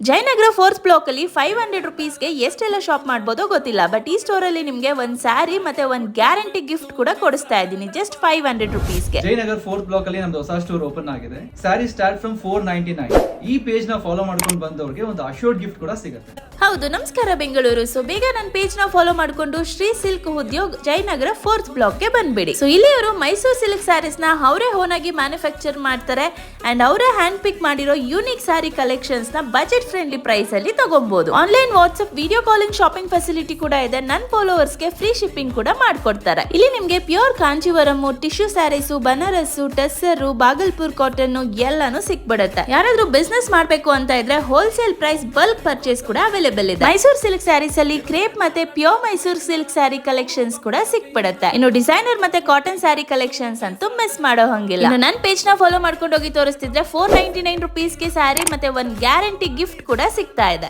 Jayanagar fourth block ಅಲ್ಲಿ 500 ರುಪೀಸ್ಗೆ ಎಷ್ಟೆಲ್ಲ shop ಮಾಡ್ಬೋದೋ ಗೊತ್ತಿಲ್ಲ. ಬಟ್ ಈ ಸ್ಟೋರ್ ಅಲ್ಲಿ ನಿಮ್ಗೆ ಒಂದ್ ಸ್ಯಾರಿ ಮತ್ತೆ ಒಂದ್ ಗ್ಯಾರಂಟಿ ಗಿಫ್ಟ್ ಕೂಡ ಕೊಡಿಸ್ತಾ ಇದ್ದೀನಿ ಜಸ್ಟ್ 500 ರುಪೀಸ್ಗೆ. ಜಯನಗರ ಫೋರ್ತ್ ಬ್ಲಾಕ್ ಅಲ್ಲಿ ನಮ್ದು ಹೊಸ ಸ್ಟೋರ್ ಓಪನ್ ಆಗಿದೆ. Sari start from 499. ಈ ಪೇಜ್ ನ ಫಾಲೋ ಮಾಡ್ಕೊಂಡು ಬಂದವರಿಗೆ ಒಂದು ಅಶ್ಯೂರ್ಡ್ ಗಿಫ್ಟ್ ಕೂಡ ಸಿಗುತ್ತೆ. ಹೌದು, ನಮಸ್ಕಾರ ಬೆಂಗಳೂರು. ಸೊ ಬೇಗ ನನ್ನ ಪೇಜ್ ನ ಫಾಲೋ ಮಾಡ್ಕೊಂಡು Shri silk Udyog Jayanagar fourth block ಗೆ ಬಂದ್ಬಿಡಿ. ಸೊ ಇಲ್ಲಿ ಅವರು ಮೈಸೂರು ಸಿಲ್ಕ್ ಸ್ಯಾರೀಸ್ ನ ಅವರೇ ಓನ್ ಆಗಿ ಮ್ಯಾನುಫ್ಯಾಕ್ಚರ್ ಮಾಡ್ತಾರೆ ಅಂಡ್ ಅವರೇ ಹ್ಯಾಂಡ್ ಪಿಕ್ ಮಾಡಿರೋ ಯೂನಿಕ್ ಸ್ಯಾರಿ ಕಲೆಕ್ಷನ್ಸ್ ನ ಬಜೆಟ್ ಫ್ರೆಂಡ್ಲಿ ಪ್ರೈಸ್ ಅಲ್ಲಿ ತಗೊಬಹುದು. Online WhatsApp video calling shopping facility ಕೂಡ ಇದೆ. ನನ್ನ ಫಾಲೋವರ್ಸ್ ಗೆ ಫ್ರೀ ಶಿಪ್ಪಿಂಗ್ ಕೂಡ ಮಾಡ್ಕೊಡ್ತಾರೆ. ಇಲ್ಲಿ ನಿಮ್ಗೆ pure Kanjeevaram, tissue sarees, Banaras, tussar, Bhagalpur cotton ಎಲ್ಲಾನು ಸಿಕ್ಬಿಡುತ್ತೆ. ಯಾರಾದ್ರೂ ಬಿಸ್ನೆಸ್ ಮಾಡ್ಬೇಕು ಅಂತ ಇದ್ರೆ ಹೋಲ್ಸೇಲ್ ಪ್ರೈಸ್ ಬಲ್ಕ್ ಪರ್ಚೇಸ್ ಕೂಡ ಅವೈಲೇಬಲ್ ಇದೆ. ಮೈಸೂರು ಸಿಲ್ಕ್ ಸ್ಯಾರೀಸ್ ಅಲ್ಲಿ ಕ್ರೇಪ್ ಮತ್ತೆ pure Mysuru silk sari collections ಕೂಡ ಸಿಕ್ಬಿಡುತ್ತೆ. ಇನ್ನು ಡಿಸೈನರ್ ಮತ್ತೆ ಕಾಟನ್ ಸ್ಯಾರಿ ಕಲೆಕ್ಷನ್ಸ್ ಅಂತೂ ಮಿಸ್ ಮಾಡೋ ಹಂಗಿಲ್ಲ. ನನ್ನ ಪೇಜ್ ನ ಫಾಲೋ ಮಾಡ್ಕೊಂಡು ಹೋಗಿ ತೋರಿಸ್ತಿದ್ರೆ 499 ರುಪೀಸ್ಗೆ ಸ್ಯಾರಿ ಮತ್ತೆ ಒಂದ್ ಗ್ಯಾರಂಟಿ ಗಿಫ್ಟ್ ಕೂಡ ಸಿಗ್ತಾ ಇದೆ.